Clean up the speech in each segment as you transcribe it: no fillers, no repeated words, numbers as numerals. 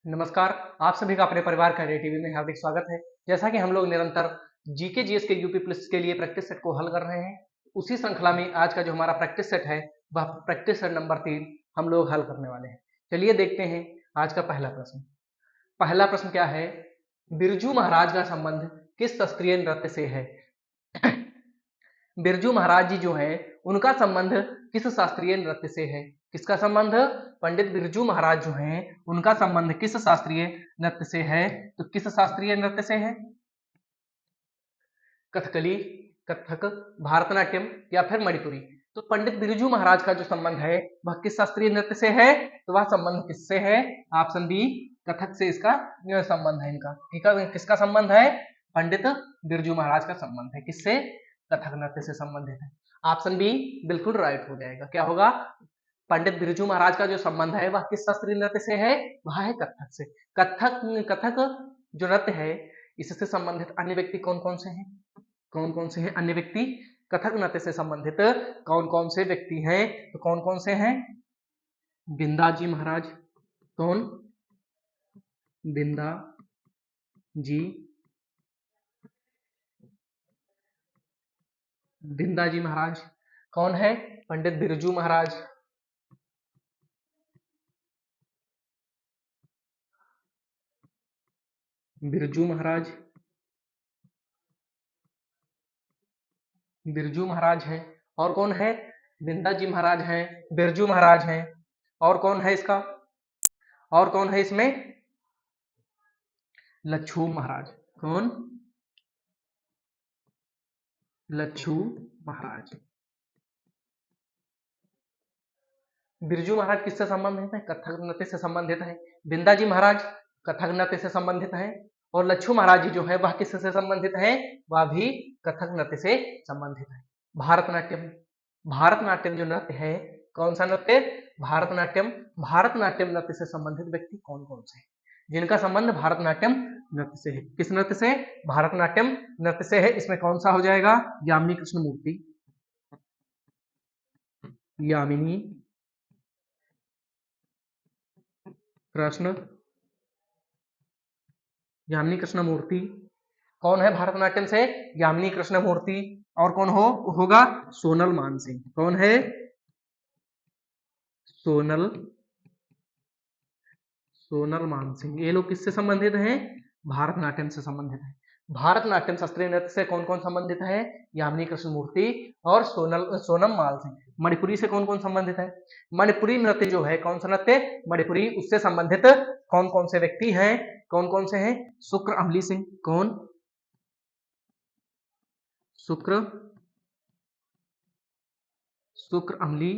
नमस्कार। आप सभी का अपने परिवार का टीवी में हार्दिक स्वागत है। जैसा कि हम लोग निरंतर जीके जीएस के यूपी प्लस के लिए प्रैक्टिस सेट को हल कर रहे हैं, उसी श्रृंखला में आज का जो हमारा प्रैक्टिस सेट है वह प्रैक्टिस सेट नंबर 3 हम लोग हल करने वाले हैं। चलिए देखते हैं आज का पहला प्रश्न। पहला प्रश्न क्या है? बिरजू महाराज का संबंध किस शास्त्रीय नृत्य से है? बिरजू महाराज जी जो है उनका संबंध किस शास्त्रीय नृत्य से है? किसका संबंध? पंडित बिरजू महाराज जो हैं उनका संबंध किस शास्त्रीय नृत्य से है? तो किस शास्त्रीय नृत्य से है? कथकली, कथक, भारतनाट्यम या फिर मणिपुरी। तो पंडित बिरजू महाराज का जो संबंध है वह किस शास्त्रीय नृत्य से है? तो वह संबंध किससे है? ऑप्शन बी, कथक से इसका संबंध है। इनका ठीक है, किसका संबंध है? पंडित बिरजू महाराज का संबंध है। किससे? कथक नृत्य से संबंधित है। ऑप्शन बी बिल्कुल राइट हो जाएगा। क्या होगा? पंडित बिरजू महाराज का जो संबंध है वह किस शास्त्रीय नृत्य से है? वह है कथक से। कथक जो नृत्य है इससे संबंधित अन्य व्यक्ति कौन कौन से हैं? कौन कौन से हैं अन्य व्यक्ति? कथक नृत्य से संबंधित कौन कौन से व्यक्ति हैं? तो कौन कौन से हैं? बिंदा जी महाराज। कौन? बिंदा जी, बिंदा जी महाराज। कौन है? पंडित बिरजू महाराज। बिरजू महाराज, बिरजू महाराज हैं। और कौन है? बिंदा जी महाराज हैं, बिरजू महाराज हैं। और कौन है इसका? और कौन है इसमें? लच्छू महाराज। कौन? लच्छू महाराज। बिरजू महाराज किससे संबंधित है? कथक नृत्य से संबंधित है। बिंदा जी महाराज कथक नृत्य से संबंधित है। और लच्छू महाराज जी जो है वह किससे संबंधित है? वह भी कथक नृत्य से संबंधित है। भारतनाट्यम, भारतनाट्यम जो नृत्य है, कौन सा नृत्य? भारतनाट्यम। भारतनाट्यम नृत्य से संबंधित व्यक्ति कौन कौन से हैं जिनका संबंध भारतनाट्यम नृत्य से है? किस नृत्य से? भारतनाट्यम नृत्य से है। इसमें कौन सा हो जाएगा? यामिनी कृष्ण मूर्ति। यामिनी कृष्ण, यामिनी कृष्ण मूर्ति। कौन है भारतनाट्यम से? यामिनी कृष्ण मूर्ति। और कौन होगा? सोनल मानसिंह। कौन है? सोनल, सोनल मानसिंह। ये लोग किससे संबंधित हैं? भारतनाट्यम से संबंधित है। भारतनाट्यम शास्त्रीय नृत्य से कौन कौन संबंधित है? यामिनी कृष्ण मूर्ति और सोनम माल सिंह। मणिपुरी से कौन कौन संबंधित है? मणिपुरी नृत्य जो है, कौन सा नृत्य? मणिपुरी। उससे संबंधित कौन कौन से व्यक्ति हैं? कौन कौन से हैं? शुक्र अमली सिंह। कौन? शुक्र, शुक्र अमली,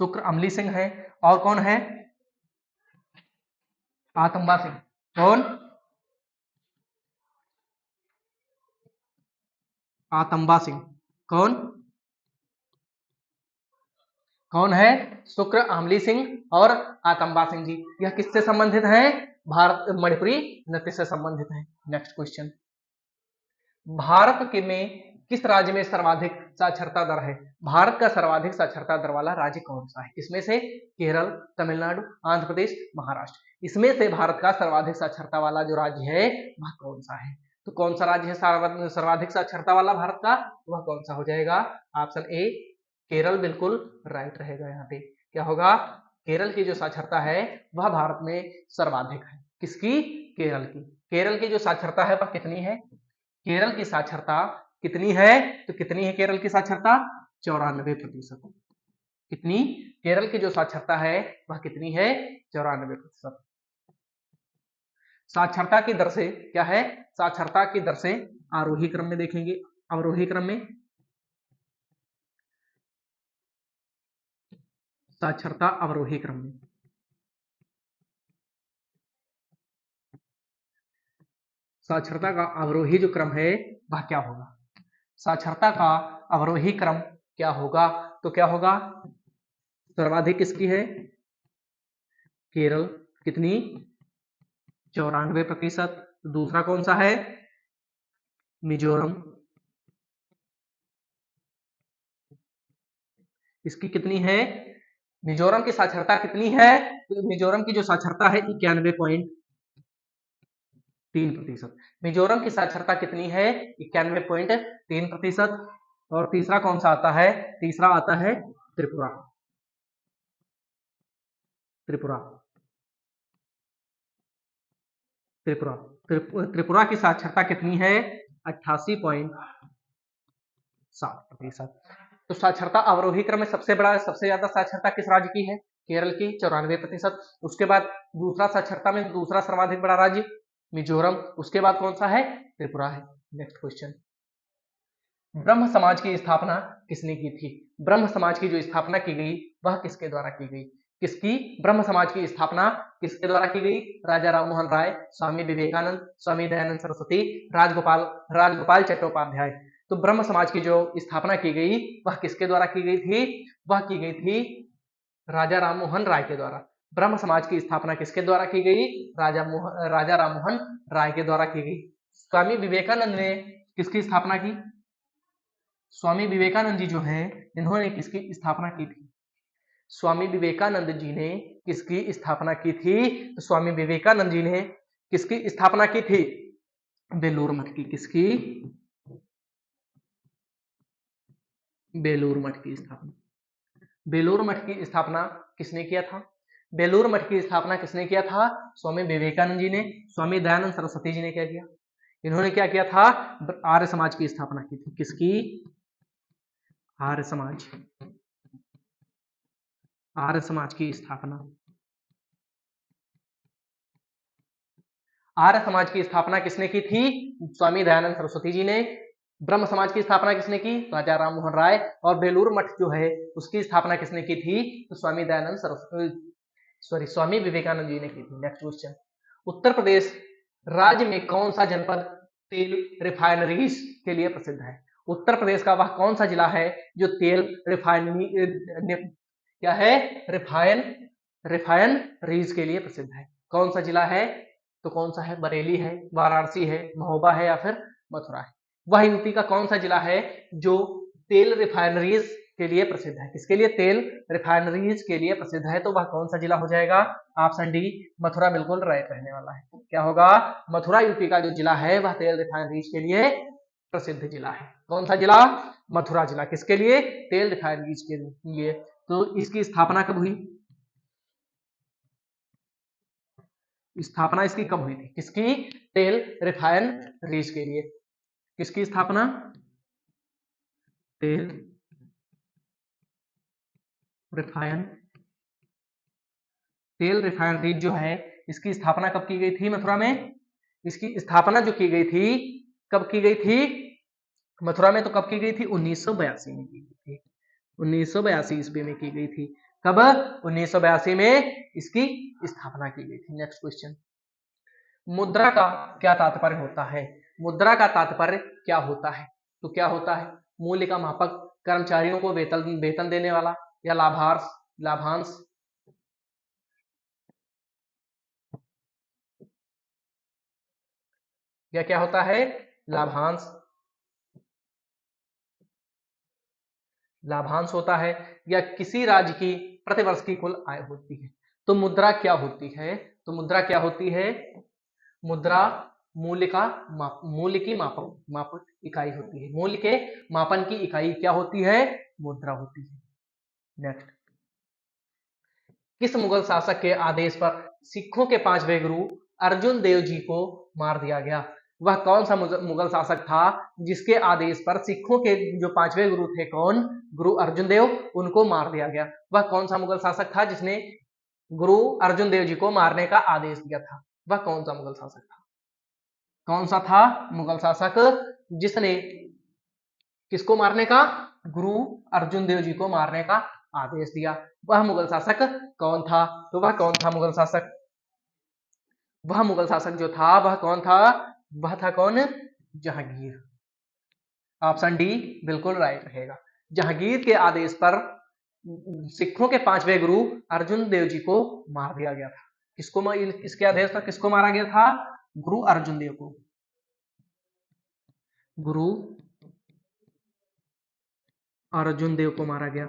शुक्र अमली सिंह है। और कौन है? आतंबा सिंह। कौन? आतंबा सिंह। कौन? कौन है? शुक्र आमली सिंह और आतंबा सिंह जी। यह किससे संबंधित है? भारत मणिपुरी नृत्य से संबंधित है। Next question. भारत के में किस राज्य में सर्वाधिक साक्षरता दर है? भारत का सर्वाधिक साक्षरता दर वाला राज्य कौन सा है? इसमें से केरल, तमिलनाडु, आंध्र प्रदेश, महाराष्ट्र। इसमें से भारत का सर्वाधिक साक्षरता वाला जो राज्य है वह कौन सा है? तो कौन सा राज्य है सर्वाधिक साक्षरता वाला भारत का? वह कौन सा हो जाएगा? ऑप्शन ए, केरल बिल्कुल राइट रहेगा। यहाँ पे क्या होगा? केरल की जो साक्षरता है वह भारत में सर्वाधिक है। किसकी? केरल की। केरल की जो साक्षरता है वह कितनी है? केरल की साक्षरता कितनी है? तो कितनी है केरल की साक्षरता? 94%। कितनी? केरल की जो साक्षरता है वह कितनी है? 94%। साक्षरता की दर से क्या है? साक्षरता की दर से आरोही क्रम में देखेंगे, अवरोही क्रम में। साक्षरता अवरोही क्रम में। साक्षरता का अवरोही जो क्रम है वह क्या होगा? साक्षरता का अवरोही क्रम क्या होगा? तो क्या होगा? सर्वाधिक किसकी है? केरल। कितनी? 94%। दूसरा कौन सा है? मिजोरम। इसकी कितनी है? मिजोरम की साक्षरता कितनी है? तो मिजोरम की जो साक्षरता है 91.3%। मिजोरम की साक्षरता कितनी है? 91.3%। और तीसरा कौन सा आता है? तीसरा आता है त्रिपुरा। त्रिपुरा त्रिपुरा त्रिपुरा की साक्षरता कितनी है? 88.7%। तो साक्षरता अवरोही क्रम में सबसे ज्यादा साक्षरता किस राज्य की है? केरल की 94%। उसके बाद दूसरा साक्षरता में दूसरा सर्वाधिक बड़ा राज्य मिजोरम। उसके बाद कौन सा है? त्रिपुरा है। नेक्स्ट क्वेश्चन, ब्रह्म समाज की स्थापना किसने की थी? ब्रह्म समाज की जो स्थापना की गई वह किसके द्वारा की गई? किसकी? ब्रह्म समाज की स्थापना किसके द्वारा की गई? राजा राममोहन राय, स्वामी विवेकानंद, स्वामी दयानंद सरस्वती, राजगोपाल चट्टोपाध्याय। तो ब्रह्म समाज की जो स्थापना की गई वह किसके द्वारा की गई थी? वह की गई थी राजा राममोहन राय के द्वारा। ब्रह्म समाज की स्थापना किसके द्वारा की गई? राजा राममोहन राय के द्वारा की गई। स्वामी विवेकानंद ने किसकी स्थापना की? स्वामी विवेकानंद जी जो हैं इन्होंने किसकी स्थापना की थी? स्वामी विवेकानंद जी ने किसकी स्थापना की थी? तो स्वामी विवेकानंद जी ने किसकी स्थापना की थी? बेलूर मठ की। किसकी? बेलूर मठ की स्थापना। बेलूर मठ की स्थापना किसने किया था? बेलूर मठ की स्थापना किसने किया था? स्वामी विवेकानंद जी ने। स्वामी दयानंद सरस्वती जी ने क्या किया? इन्होंने क्या किया था? आर्य समाज की स्थापना की थी। किसकी? आर्य समाज। आर्य समाज की स्थापना। आर्य समाज की स्थापना किसने की थी? स्वामी दयानंद सरस्वती जी ने। ब्रह्म समाज की स्थापना किसने की? राजा राममोहन राय। और बेलूर मठ जो है उसकी स्थापना किसने की थी? तो स्वामी विवेकानंद जी ने की थी। नेक्स्ट क्वेश्चन, उत्तर प्रदेश राज्य में कौन सा जनपद तेल रिफाइनरीज के लिए प्रसिद्ध है? उत्तर प्रदेश का वह कौन सा जिला है जो तेल रिफाइनरी क्या है? रिफाइनरीज के लिए प्रसिद्ध है? कौन सा जिला है? तो कौन सा है? बरेली है, वाराणसी है, महोबा है या फिर मथुरा है? वह यूपी का कौन सा जिला है जो तेल रिफाइनरीज के लिए प्रसिद्ध है? किसके लिए? तेल रिफाइनरीज के लिए प्रसिद्ध है। तो वह कौन सा जिला हो जाएगा? ऑप्शन डी मथुरा बिल्कुल राइट रहने वाला है। क्या होगा? मथुरा यूपी का जो जिला है वह तेल रिफाइनरीज के लिए प्रसिद्ध जिला है। कौन सा जिला? मथुरा जिला। किसके लिए? तेल रिफाइनरीज के लिए। तो इसकी स्थापना कब हुई? स्थापना इसकी कब हुई थी? किसकी? तेल रिफाइनरीज के लिए। किसकी स्थापना? तेल रिफाइन तेल रिफाइनरीज जो है इसकी स्थापना कब की गई थी मथुरा में? इसकी स्थापना जो की गई थी कब की गई थी मथुरा में? तो कब की गई थी? 1982 में की गई थी। 1982 ईस्वी में की गई थी। कब? 1982 में इसकी स्थापना की गई थी। नेक्स्ट क्वेश्चन, मुद्रा का क्या तात्पर्य होता है? मुद्रा का तात्पर्य क्या होता है? तो क्या होता है? मूल्य का मापक, कर्मचारियों को वेतन देने वाला, या लाभांश। या क्या होता है? लाभांश। लाभांश होता है। या किसी राज्य की प्रतिवर्ष की कुल आय होती है। तो मुद्रा क्या होती है? तो मुद्रा क्या होती है? मुद्रा मूल्य की मापक इकाई होती है। मूल्य के मापन की इकाई क्या होती है? मुद्रा होती है। नेक्स्ट, किस मुगल शासक के आदेश पर सिखों के पांचवें गुरु अर्जुन देव जी को मार दिया गया? वह कौन सा मुगल शासक था जिसके आदेश पर सिखों के जो पांचवें गुरु थे, कौन? गुरु अर्जुन देव, उनको मार दिया गया। वह कौन सा मुगल शासक था जिसने गुरु अर्जुन देव जी को मारने का आदेश दिया था? वह कौन सा मुगल शासक था? कौन सा था मुगल शासक जिसने किसको मारने का? गुरु अर्जुन देव जी को मारने का आदेश दिया? वह मुगल शासक कौन था? तो वह कौन था मुगल शासक? वह मुगल शासक जो था वह कौन था? वह था कौन? जहांगीर। ऑप्शन डी बिल्कुल राइट रहेगा। जहांगीर के आदेश पर सिखों के पांचवें गुरु अर्जुन देव जी को मार दिया गया था। किसके आदेश पर किसको मारा गया था? गुरु अर्जुन देव को। गुरु अर्जुन देव को मारा गया।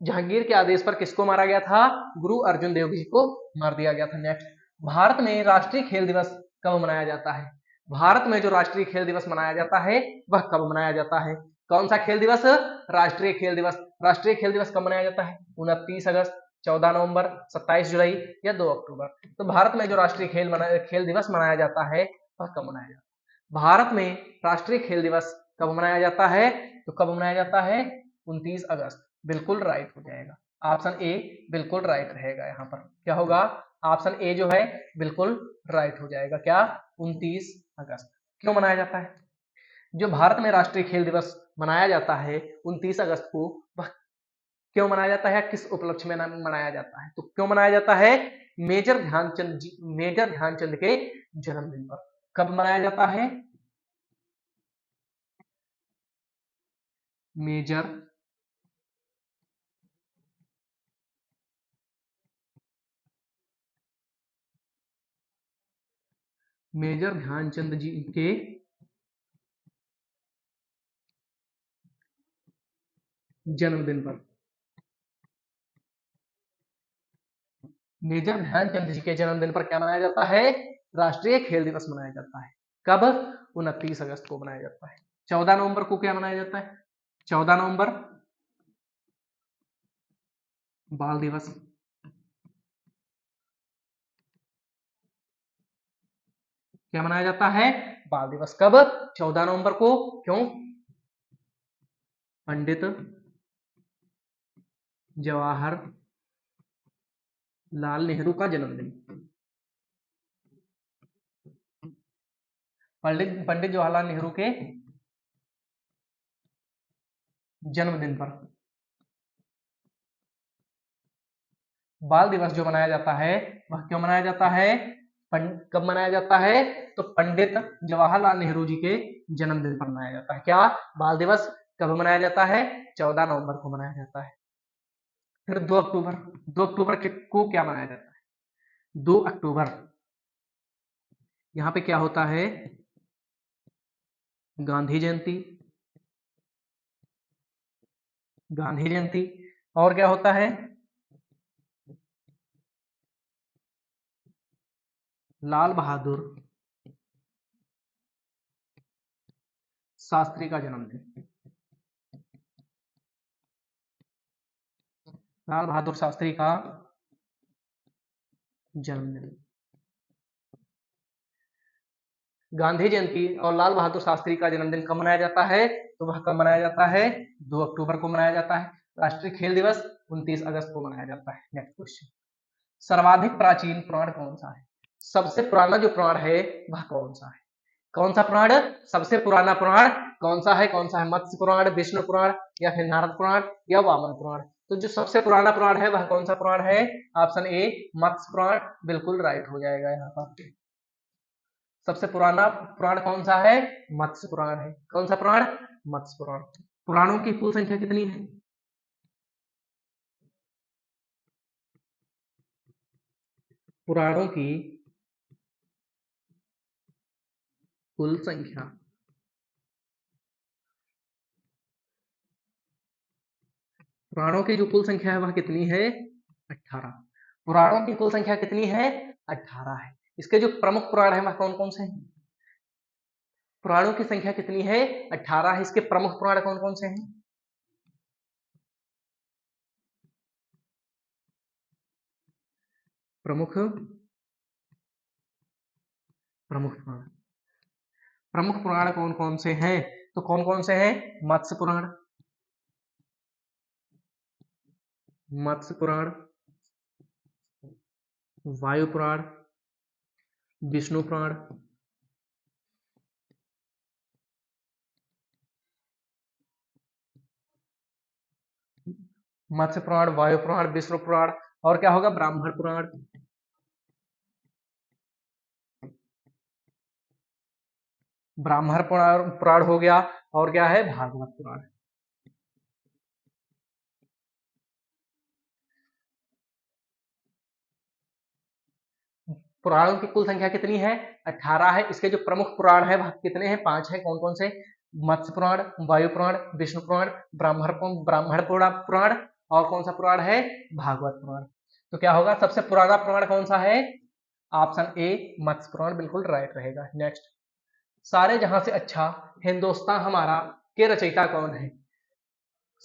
जहांगीर के आदेश पर किसको मारा गया था? गुरु अर्जुन देव जी को मार दिया गया था। नेक्स्ट, भारत में राष्ट्रीय खेल दिवस कब मनाया जाता है? भारत में जो राष्ट्रीय खेल दिवस मनाया जाता है वह कब मनाया जाता है? कौन सा खेल दिवस? राष्ट्रीय खेल दिवस। राष्ट्रीय खेल दिवस कब मनाया जाता है? 29 अगस्त, 14 नवंबर, 27 जुलाई या 2 अक्टूबर। तो भारत में जो राष्ट्रीय खेल दिवस मनाया जाता है वह कब मनाया जाता है? भारत में राष्ट्रीय खेल दिवस कब मनाया जाता है? तो कब मनाया जाता है? 29 अगस्त। बिल्कुल राइट हो जाएगा, ऑप्शन ए बिल्कुल राइट रहेगा। यहाँ पर क्या होगा? ऑप्शन ए जो है बिल्कुल राइट हो जाएगा। क्या? 29 अगस्त। क्यों मनाया जाता है? जो भारत में राष्ट्रीय खेल दिवस मनाया जाता है 29 अगस्त को, वह क्यों मनाया जाता है? किस उपलक्ष्य में मनाया जाता है? तो क्यों मनाया जाता है? मेजर ध्यानचंद के जन्मदिन पर। कब मनाया जाता है? मेजर ध्यानचंद जी के जन्मदिन पर। मेजर ध्यानचंद जी के जन्मदिन पर क्या मनाया जाता है? राष्ट्रीय खेल दिवस मनाया जाता है। कब? 29 अगस्त को मनाया जाता है। 14 नवंबर को क्या मनाया जाता है? 14 नवंबर बाल दिवस। क्या मनाया जाता है? बाल दिवस। कब? 14 नवंबर को। क्यों? पंडित जवाहर लाल नेहरू का जन्मदिन। पंडित जवाहरलाल नेहरू के जन्मदिन पर बाल दिवस जो मनाया जाता है वह क्यों मनाया जाता है? कब मनाया जाता है? तो पंडित जवाहरलाल नेहरू जी के जन्मदिन पर मनाया जाता है। क्या? बाल दिवस। कब मनाया जाता है? 14 नवंबर को मनाया जाता है। फिर 2 अक्टूबर। 2 अक्टूबर को क्या मनाया जाता है? 2 अक्टूबर यहाँ पे क्या होता है? गांधी जयंती। गांधी जयंती। और क्या होता है? लाल बहादुर शास्त्री का जन्मदिन। लाल बहादुर शास्त्री का जन्मदिन। गांधी जयंती और लाल बहादुर शास्त्री का जन्मदिन कब मनाया जाता है? तो वह कब मनाया जाता है? 2 अक्टूबर को मनाया जाता है। राष्ट्रीय खेल दिवस 29 अगस्त को मनाया जाता है। नेक्स्ट क्वेश्चन, सर्वाधिक प्राचीन पुराण कौन सा है? सबसे पुराना जो पुराण है वह कौन सा है? कौन सा पुराण? सबसे पुराना पुराण कौन सा है? कौन सा है? मत्स्य पुराण, विष्णु पुराण या फिर नारद पुराण या वामन पुराण? तो जो सबसे पुराना पुराण है वह कौन सा पुराण है? ऑप्शन ए मत्स्य पुराण बिल्कुल राइट हो जाएगा। यहाँ पर सबसे पुराना पुराण कौन सा है? मत्स्य पुराण है। कौन सा पुराण? मत्स्य पुराण। पुराणों की कुल संख्या कितनी है? पुराणों की कुल संख्या, पुराणों की जो कुल संख्या है वह कितनी है? 18। पुराणों की कुल संख्या कितनी है? 18 है। इसके जो प्रमुख पुराण है वह कौन कौन से हैं? पुराणों की संख्या कितनी है? 18 है। इसके प्रमुख पुराण कौन कौन से हैं? प्रमुख प्रमुख पुराण, प्रमुख पुराण कौन कौन से हैं? तो कौन कौन से हैं? मत्स्य पुराण, मत्स्य पुराण, वायु पुराण, विष्णु पुराण, मत्स्य पुराण, वायु पुराण, विष्णु पुराण और क्या होगा? ब्राह्मण पुराण। ब्राह्मण पुराण हो गया और क्या है? भागवत पुराण। पुराणों की कुल संख्या कितनी है? 18 है। इसके जो प्रमुख पुराण है वह कितने हैं? 5 है। कौन कौन से? मत्स्य पुराण, वायु पुराण, विष्णु पुराण, ब्राह्मण पुराण और कौन सा पुराण है? भागवत पुराण। तो क्या होगा, सबसे पुराना पुराण कौन सा है? ऑप्शन ए मत्स्य पुराण बिल्कुल राइट रहेगा। नेक्स्ट, सारे जहां से अच्छा हिंदुस्तान हमारा के रचयिता कौन है?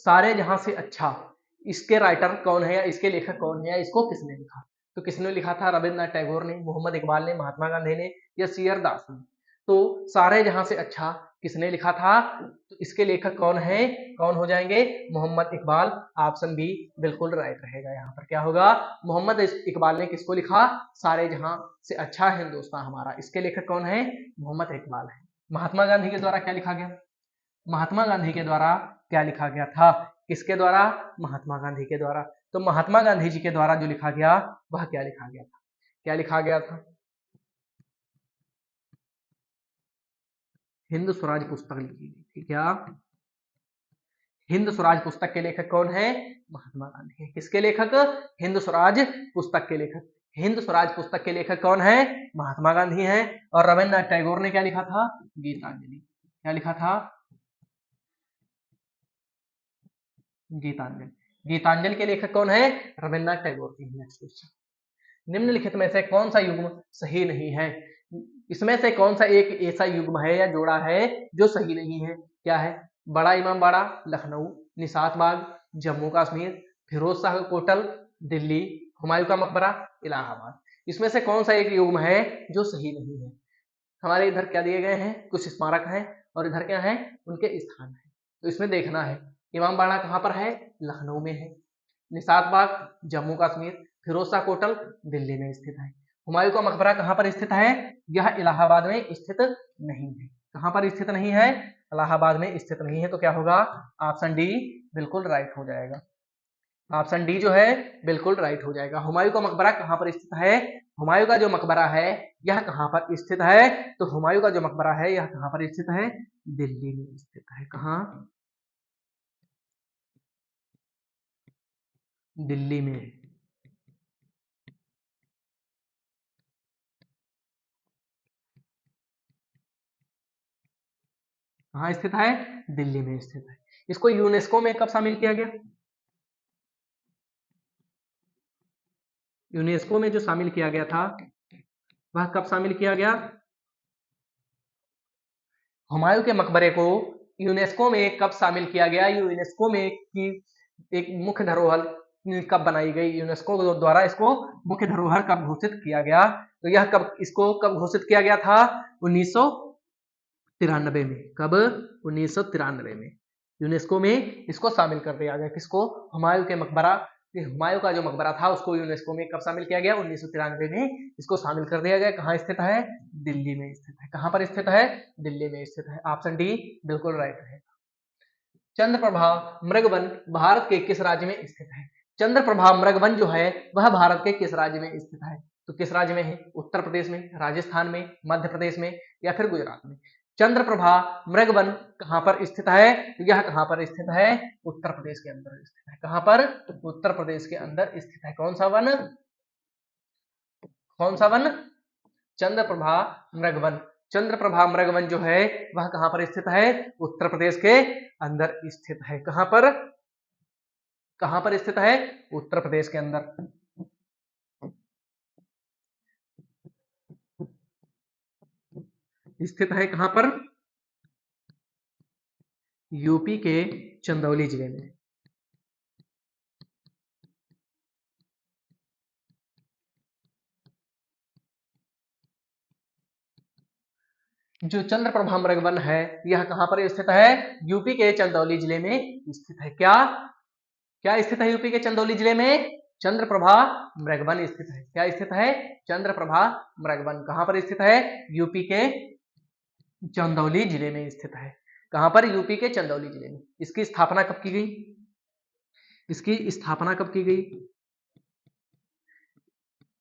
सारे जहां से अच्छा, इसके राइटर कौन है या इसके लेखक कौन है या इसको किसने लिखा? तो किसने लिखा था? रविन्द्रनाथ टैगोर ने, मोहम्मद इकबाल ने, महात्मा गांधी ने या सी.आर. दास ने? तो सारे जहां से अच्छा किसने लिखा था? तो इसके लेखक कौन है? कौन हो जाएंगे? मोहम्मद इकबाल। ऑप्शन बी बिल्कुल राइट रहेगा। यहाँ पर क्या होगा? मोहम्मद इकबाल ने किसको लिखा? सारे जहां से अच्छा हिंदुस्तान हमारा। इसके लेखक कौन है? मोहम्मद इकबाल है। महात्मा गांधी के द्वारा क्या लिखा गया? महात्मा गांधी के द्वारा क्या लिखा गया था? किसके द्वारा? महात्मा गांधी के द्वारा। तो महात्मा गांधी जी के द्वारा जो लिखा गया वह क्या लिखा गया था? क्या लिखा गया था? हिंद स्वराज पुस्तक लिखी गई थी। क्या? हिंद स्वराज पुस्तक के लेखक कौन है? महात्मा गांधी है। किसके लेखक? हिंद स्वराज पुस्तक के लेखक। हिंद स्वराज पुस्तक के लेखक कौन है? महात्मा गांधी हैं। और रविन्द्रनाथ टैगोर ने क्या लिखा था? गीतांजलि। क्या लिखा था? गीतांजलि। गीतांजलि के लेखक कौन है? रविन्द्रनाथ टैगोर की। नेक्स्ट क्वेश्चन, निम्नलिखित में से कौन सा युग्म सही नहीं है? इसमें से कौन सा एक ऐसा युग्म है या जोड़ा है जो सही नहीं है? क्या है? बड़ा इमामबाड़ा, लखनऊ, निशात बाग, जम्मू कश्मीर, फिरोज शाह कोटल, दिल्ली, हुमायूं का मकबरा, इलाहाबाद। इसमें से कौन सा एक युग्म है जो सही नहीं है? हमारे इधर क्या दिए गए हैं? कुछ स्मारक हैं और इधर क्या है? उनके स्थान है। तो इसमें देखना है इमामबाड़ा कहाँ पर है? लखनऊ में है। निशात बाग जम्मू कश्मीर, फिरोज शाह कोटल दिल्ली में स्थित है। हुमायूं का मकबरा कहाँ पर स्थित है? यह इलाहाबाद में स्थित नहीं है। कहाँ पर स्थित नहीं है? इलाहाबाद में स्थित नहीं है। तो क्या होगा? ऑप्शन डी बिल्कुल राइट हो जाएगा। ऑप्शन डी जो है बिल्कुल राइट हो जाएगा। हुमायूं का मकबरा कहाँ पर स्थित है? हुमायूं का जो मकबरा है यह कहाँ पर स्थित है? तो हुमायूं का जो मकबरा है यह कहाँ पर स्थित है? दिल्ली में स्थित है। कहाँ? दिल्ली में। कहाँ स्थित है? दिल्ली में स्थित है। इसको यूनेस्को में कब शामिल किया गया? यूनेस्को में जो शामिल किया गया था वह कब शामिल किया गया? हुमायूं के मकबरे को यूनेस्को में कब शामिल किया गया? यूनेस्को में की एक मुख्य धरोहर कब बनाई गई? यूनेस्को द्वारा इसको मुख्य धरोहर कब घोषित किया गया? तो यह कब, इसको कब घोषित किया गया था? 1993 में। कब? 1993 में यूनेस्को में इसको शामिल कर दिया गया। किसको? हुमायूं के मकबरा। हुमायूं का जो मकबरा था उसको यूनेस्को में कब शामिल किया गया? 1993 में इसको शामिल कर दिया गया। कहाँ स्थित है? दिल्ली में स्थित है। कहाँ पर स्थित है? दिल्ली में स्थित है। ऑप्शन डी बिल्कुल राइट है। चंद्रप्रभा मृगवन भारत के किस राज्य में स्थित है? चंद्रप्रभा मृगवन जो है वह भारत के किस राज्य में स्थित है? तो किस राज्य में है? उत्तर प्रदेश में, राजस्थान में, मध्य प्रदेश में या फिर गुजरात में? चंद्रप्रभा मृगवन कहाँ पर स्थित है? यह कहाँ पर स्थित है? उत्तर प्रदेश के अंदर स्थित है। कहाँ पर? उत्तर प्रदेश के अंदर स्थित है। कौन सा वन? कौन सा वन? चंद्रप्रभा मृगवन। चंद्रप्रभा मृगवन जो है वह कहाँ पर स्थित है? उत्तर प्रदेश के अंदर स्थित है। कहाँ पर? कहाँ पर स्थित है? उत्तर प्रदेश के अंदर स्थित है। कहाँ पर? यूपी के चंदौली जिले में। जो चंद्रप्रभा मृगवन है यह कहाँ पर स्थित है? यूपी के चंदौली जिले में स्थित है। क्या? क्या स्थित है यूपी के चंदौली जिले में? चंद्रप्रभा मृगवन स्थित है। क्या स्थित है? चंद्रप्रभा मृगवन कहाँ पर स्थित है? यूपी के चंदौली जिले में स्थित है। कहाँ पर? यूपी के चंदौली जिले में। इसकी स्थापना कब की गई? इसकी स्थापना कब की गई?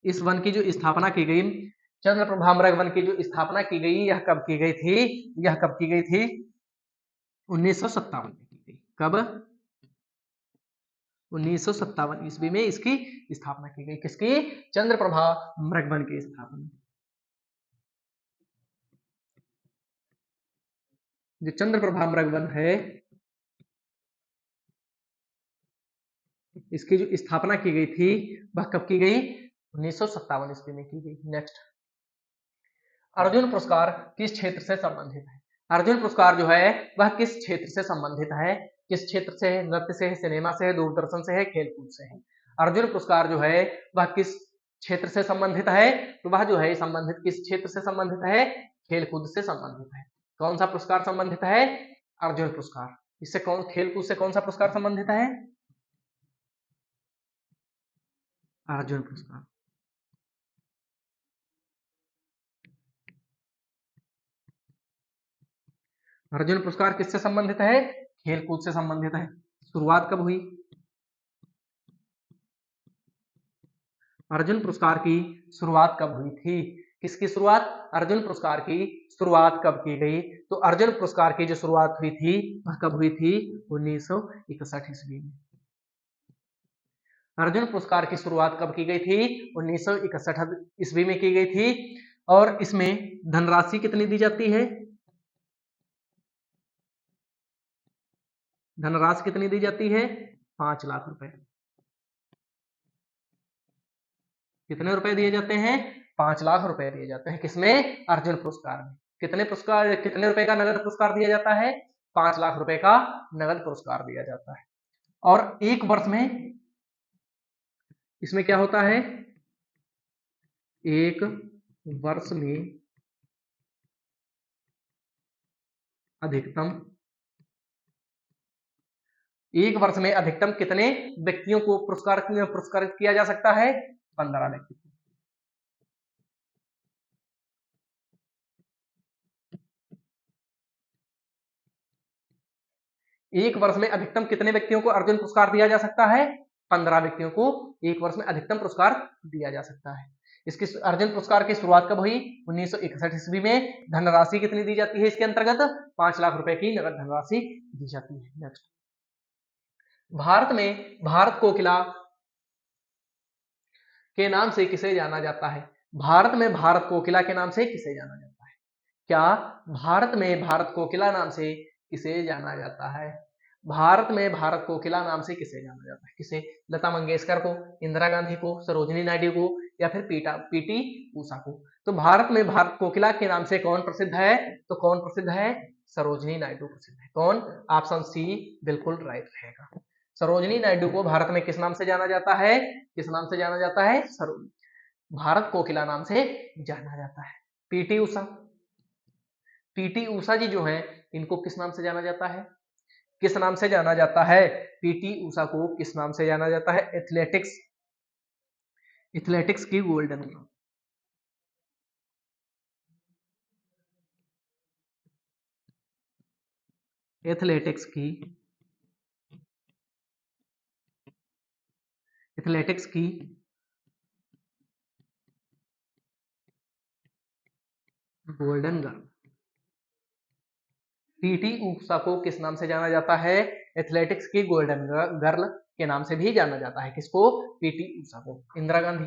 इस वन की जो स्थापना की गई, चंद्रप्रभा मृग वन की जो स्थापना की गई, यह कब की गई थी? यह कब की गई थी? 1957 में की गई। कब? 1957 ईस्वी में इसकी स्थापना की गई। किसकी? चंद्रप्रभा मृग वन की स्थापना। जो चंद्रप्रभा मृग वन है इसकी जो स्थापना की गई थी वह कब की गई? 1957 ईस्वी में की गई। नेक्स्ट, अर्जुन पुरस्कार किस क्षेत्र से संबंधित है? अर्जुन पुरस्कार जो है वह किस क्षेत्र से संबंधित है? किस क्षेत्र से है? नृत्य से है, सिनेमा से है, दूरदर्शन से है, खेलकूद से है? अर्जुन पुरस्कार जो है वह किस क्षेत्र से संबंधित है? तो वह जो है संबंधित किस क्षेत्र से संबंधित है? खेलकूद से संबंधित है। कौन सा पुरस्कार संबंधित है? अर्जुन पुरस्कार। इससे कौन, खेलकूद से कौन सा पुरस्कार संबंधित है? अर्जुन पुरस्कार। अर्जुन पुरस्कार किससे संबंधित है? खेलकूद से संबंधित है। शुरुआत कब हुई? अर्जुन पुरस्कार की शुरुआत कब हुई थी? किसकी शुरुआत? अर्जुन पुरस्कार की शुरुआत कब की गई? तो अर्जुन पुरस्कार की जो शुरुआत हुई थी वह कब हुई थी? 1961 ईस्वी में। अर्जुन पुरस्कार की शुरुआत कब की गई थी? 1961 ईस्वी में की गई थी। और इसमें धनराशि कितनी दी जाती है? धनराशि कितनी दी जाती है? 5 लाख रुपए। कितने रुपए दिए जाते हैं? 5 लाख रुपए दिए जाते हैं। किसमें? अर्जुन पुरस्कार में। कितने पुरस्कार, कितने रुपए का नगद पुरस्कार दिया जाता है? 5 लाख रुपए का नगद पुरस्कार दिया जाता है। और एक वर्ष में इसमें क्या होता है? एक वर्ष में अधिकतम, एक वर्ष में अधिकतम कितने व्यक्तियों को पुरस्कारित किया जा सकता है? 15 व्यक्ति। एक वर्ष में अधिकतम कितने व्यक्तियों को अर्जुन पुरस्कार दिया जा सकता है? 15 व्यक्तियों को एक वर्ष में अधिकतम पुरस्कार दिया जा सकता है। इसकी अर्जुन पुरस्कार की शुरुआत कब हुई? 1961 ईस्वी में। धनराशि कितनी दी जाती है इसके अंतर्गत? 5 लाख रुपए की नगद धनराशि दी जाती है। नेक्स्ट, भारत में भारत कोकिला के नाम से किसे जाना जाता है? भारत में भारत कोकिला के नाम से किसे जाना जाता है? क्या भारत में भारत कोकिला नाम से किसे जाना जाता है? भारत में भारत कोकिला नाम से किसे जाना जाता है? किसे? लता मंगेशकर को, इंदिरा गांधी को, सरोजिनी नायडू को, या फिर पीटी ऊषा को? तो भारत में भारत कोकिला के नाम से कौन प्रसिद्ध है? तो कौन प्रसिद्ध है? सरोजिनी नायडू प्रसिद्ध है। कौन? ऑप्शन सी बिल्कुल राइट रहेगा। सरोजिनी नायडू को भारत में किस नाम से जाना जाता है? किस नाम से जाना जाता है? भारत कोकिला नाम से जाना जाता है। पीटी ऊषा, पीटी ऊषा जी जो है इनको किस नाम से जाना जाता है? किस नाम से जाना जाता है? पीटी ऊषा को किस नाम से जाना जाता है? एथलेटिक्स, एथलेटिक्स की गोल्डन गर्ल। एथलेटिक्स की, एथलेटिक्स की गोल्डन गर्ल। पीटी ऊषा को किस नाम से जाना जाता है? एथलेटिक्स की गोल्डन गर्ल के नाम से भी जाना जाता है। किसको? पीटी ऊषा को। इंदिरा गांधी,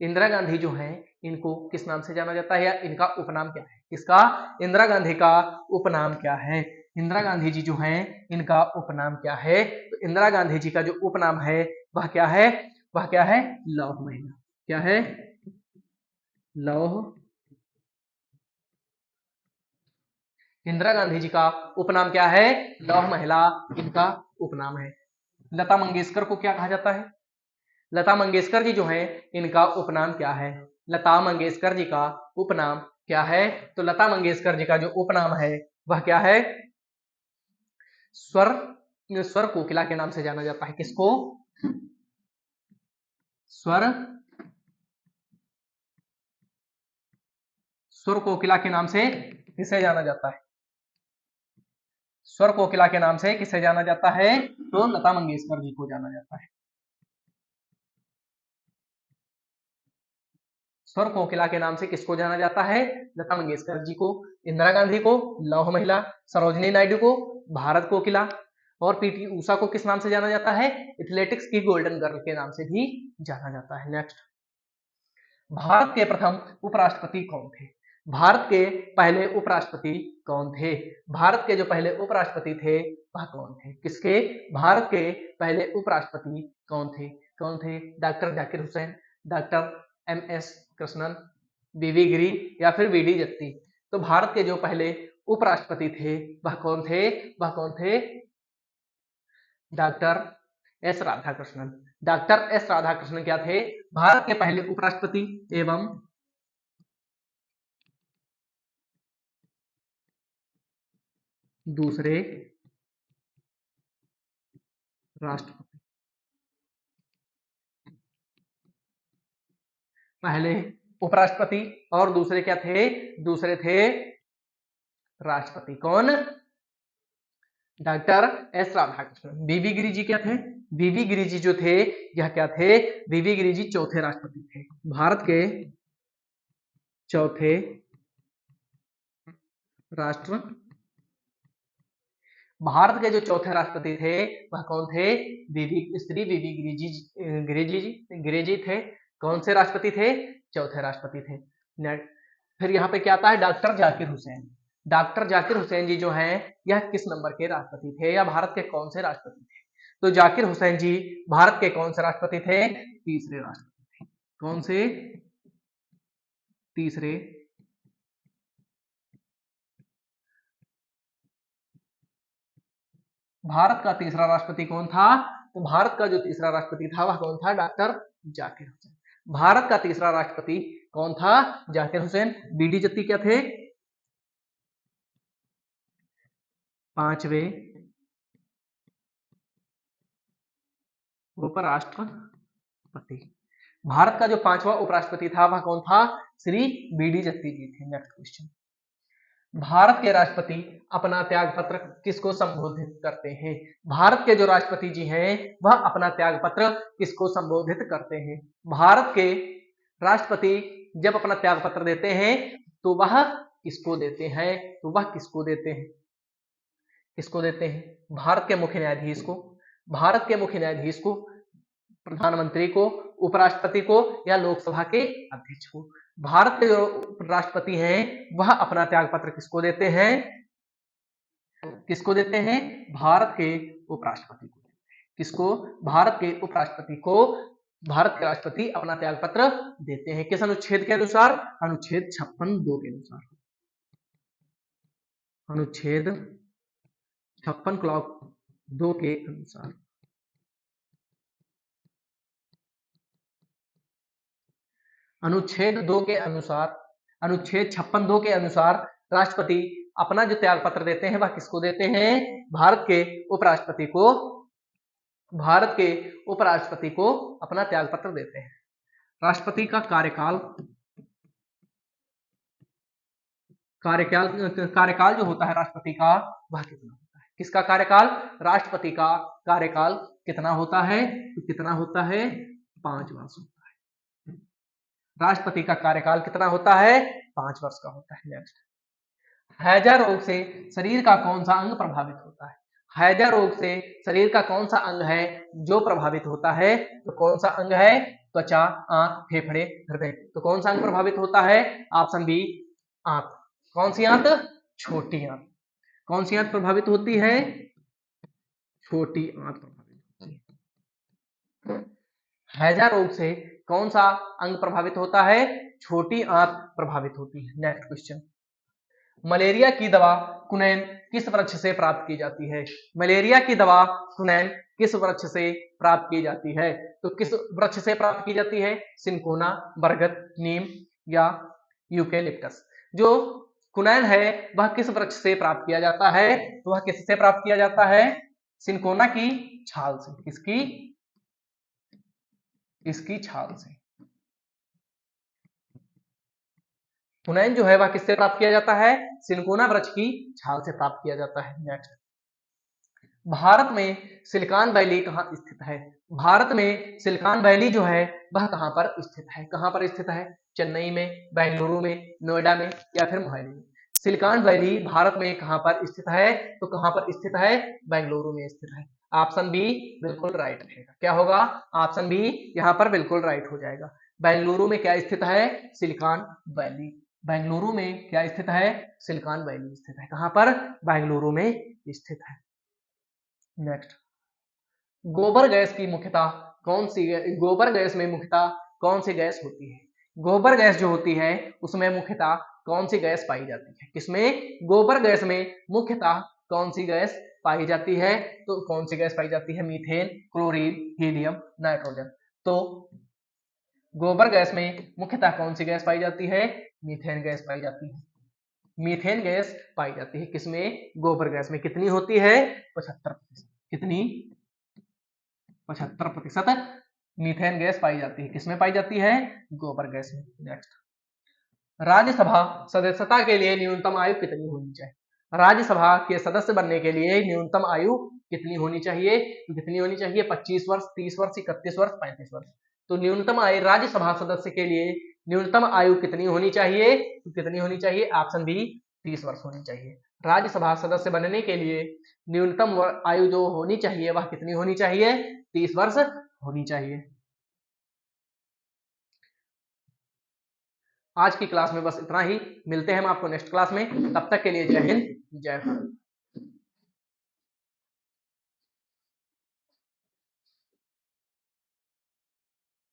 इंदिरा गांधी जो है इनको किस नाम से जाना जाता है या इनका उपनाम क्या है? किसका? इंदिरा गांधी का उपनाम क्या है? इंदिरा गांधी जी जो है इनका उपनाम क्या है? तो इंदिरा गांधी जी का जो उपनाम है वह क्या है? वह क्या है? लौह महिला। क्या है? लौह। इंदिरा गांधी जी का उपनाम क्या है? लौह महिला इनका उपनाम है। लता मंगेशकर को क्या कहा जाता है? लता मंगेशकर जी जो है इनका उपनाम क्या है? लता मंगेशकर जी का उपनाम क्या है? तो लता मंगेशकर जी का जो उपनाम है वह क्या है? स्वर, स्वर कोकिला के नाम से जाना जाता है। किसको? स्वर, स्वर कोकिला के नाम से किसे जाना जाता है? स्वर कोकिला के नाम से किसे जाना जाता है? तो लता मंगेशकर जी को जाना जाता है। स्वर कोकिला के नाम से किसको जाना जाता है? लता मंगेशकर जी को। इंदिरा गांधी को लौह महिला, सरोजिनी नायडू को भारत कोकिला, और पीटी ऊषा को किस नाम से जाना जाता है? एथलेटिक्स की गोल्डन गर्ल के नाम से भी जाना जाता है। नेक्स्ट, भारत के प्रथम उपराष्ट्रपति कौन थे? भारत के पहले उपराष्ट्रपति कौन थे? भारत के जो पहले उपराष्ट्रपति थे वह कौन थे? किसके? भारत के पहले उपराष्ट्रपति कौन थे? कौन थे? Doctor Zakir Hussain, doctor MS. Krishnan, VV. Giri या फिर वी.डी. जत्ती। तो भारत के जो पहले उपराष्ट्रपति थे वह कौन थे? वह कौन थे? Doctor S Radhakrishnan. Doctor S Radhakrishnan क्या थे? भारत के पहले उपराष्ट्रपति एवं दूसरे राष्ट्रपति। पहले उपराष्ट्रपति और दूसरे क्या थे? दूसरे थे राष्ट्रपति। कौन? Doctor S Radhakrishnan. V.V.. Giri ji क्या थे? वी.वी. गिरी जी जो थे यह क्या थे? वी.वी. गिरी जी चौथे राष्ट्रपति थे। भारत के चौथे राष्ट्र भारत के जो चौथे राष्ट्रपति थे वह कौन थे? श्री वी.वी. गिरी जी थे। कौन से राष्ट्रपति थे? चौथे राष्ट्रपति थे। फिर यहाँ पे क्या आता है? डॉक्टर जाकिर हुसैन। डॉक्टर जाकिर हुसैन जी जो हैं यह किस नंबर के राष्ट्रपति थे या भारत के कौन से राष्ट्रपति थे? तो जाकिर हुसैन जी भारत के कौन से राष्ट्रपति थे? तीसरे राष्ट्रपति थे। कौन से? तीसरे। भारत का तीसरा राष्ट्रपति कौन था? तो भारत का जो तीसरा राष्ट्रपति था वह कौन था? डॉक्टर जाकिर हुसैन। भारत का तीसरा राष्ट्रपति कौन था? जाकिर हुसैन। वी.डी. जत्ती क्या थे? पांचवें उपराष्ट्रपति। भारत का जो पांचवा उपराष्ट्रपति था वह कौन था? श्री वी.डी. जत्ती जी थे। Next question. भारत के राष्ट्रपति अपना त्याग पत्र किसको संबोधित करते हैं? भारत के जो राष्ट्रपति जी हैं वह अपना त्याग पत्र किसको संबोधित करते हैं? भारत के राष्ट्रपति जब अपना त्याग पत्र देते हैं तो वह किसको देते हैं? तो वह किसको देते हैं? किसको देते हैं? भारत के मुख्य न्यायाधीश को, भारत के मुख्य न्यायाधीश को, प्रधानमंत्री को, उपराष्ट्रपति को या लोकसभा के अध्यक्ष को। भारत के जो राष्ट्रपति हैं वह अपना त्याग पत्र किसको देते हैं? किसको देते हैं? भारत के उपराष्ट्रपति को। किसको? भारत के उपराष्ट्रपति को भारत के राष्ट्रपति अपना त्याग पत्र देते हैं। किस अनुच्छेद के अनुसार? अनुच्छेद 56(2) के अनुसार। अनुच्छेद 56(2) के अनुसार। अनुच्छेद 2 के अनुसार, अनुच्छेद 56(2) के अनुसार राष्ट्रपति अपना जो त्याग पत्र देते हैं वह किसको देते हैं? भारत के उपराष्ट्रपति को। भारत के उपराष्ट्रपति को अपना त्याग पत्र देते हैं। राष्ट्रपति का कार्यकाल कार्यकाल जो होता है राष्ट्रपति का वह कितना होता है? किसका कार्यकाल? राष्ट्रपति का कार्यकाल कितना होता है? तो कितना होता है? 5 वर्ष होता है। राष्ट्रपति का कार्यकाल कितना होता है? 5 वर्ष का होता है। नेक्स्ट। हैजा रोग से शरीर का कौन सा अंग प्रभावित होता है? हैजा रोग से शरीर का कौन सा अंग है जो प्रभावित होता है? तो कौन सा अंग है? त्वचा, आंख, फेफड़े, हृदय। तो कौन सा अंग प्रभावित होता है? ऑप्शन बी, आंख। कौन सी आंत? छोटी आंत। कौन सी आंत प्रभावित होती है? छोटी आंत प्रभावित होती है। हैजा रोग से कौन सा अंग प्रभावित होता है? छोटी आंत प्रभावित होती है। Next question. मलेरिया की दवा कुनैन किस वृक्ष से प्राप्त की जाती है? मलेरिया की दवा कुनैन किस वृक्ष से प्राप्त की जाती है? तो किस वृक्ष से प्राप्त की जाती है? सिनकोना, बरगद, नीम या यूकेलिप्टस। जो कुनैन है वह किस वृक्ष से प्राप्त किया जाता है? तो वह किससे प्राप्त किया जाता है? सिनकोना की छाल से। किसकी? इसकी छाल से। कुनैन जो है वह किससे प्राप्त किया जाता है? सिनकोना वृक्ष की छाल से प्राप्त किया जाता है। नेक्स्ट। भारत में सिलिकॉन वैली कहाँ स्थित है? भारत में सिलिकॉन वैली जो है वह कहाँ पर स्थित है? कहाँ पर स्थित है? चेन्नई में, बेंगलुरु में, नोएडा में या फिर मोहाली में। सिलिकॉन वैली भारत में कहाँ पर स्थित है? तो कहाँ पर स्थित है? बेंगलुरु में स्थित है। ऑप्शन बी बिल्कुल राइट रहेगा। क्या होगा? ऑप्शन बी यहाँ पर बिल्कुल राइट हो जाएगा। बेंगलुरु में क्या स्थित है? Silicon valley. बेंगलुरु में क्या स्थित है? सिलिकॉन वैली स्थित है। कहां पर? बेंगलुरु में स्थित है। नेक्स्ट, गोबर गैस की मुख्यतः कौन सी गोबर गैस में मुख्यतः कौन सी गैस होती है? गोबर गैस जो होती है उसमें मुख्यतः कौन सी गैस पाई जाती है? किसमें? गोबर गैस में मुख्यतः कौन सी गैस पाई जाती है? तो कौन सी गैस पाई जाती है? Methane, chlorine, helium, nitrogen. तो गोबर गैस में मुख्यतः कौन सी गैस पाई जाती है? मीथेन गैस पाई जाती है। मीथेन गैस पाई जाती है किसमें? गोबर गैस में। कितनी होती है? 75%। कितनी? 75% मीथेन गैस पाई जाती है। किसमें पाई जाती है? गोबर गैस में। नेक्स्ट, राज्यसभा सदस्यता के लिए न्यूनतम आयु कितनी होनी चाहिए? राज्यसभा के सदस्य बनने के लिए न्यूनतम आयु कितनी होनी चाहिए? तो कितनी होनी चाहिए? 25 वर्ष, 30 वर्ष, 31 वर्ष, 35 वर्ष। तो न्यूनतम आयु राज्यसभा सदस्य के लिए न्यूनतम आयु कितनी होनी चाहिए? तो कितनी होनी चाहिए? ऑप्शन बी, 30 वर्ष होनी चाहिए। राज्यसभा सदस्य बनने के लिए न्यूनतम आयु जो होनी चाहिए वह कितनी होनी चाहिए? 30 वर्ष होनी चाहिए। आज की क्लास में बस इतना ही। मिलते हैं हम आपको नेक्स्ट क्लास में। तब तक के लिए जय हिंद, जय भारत।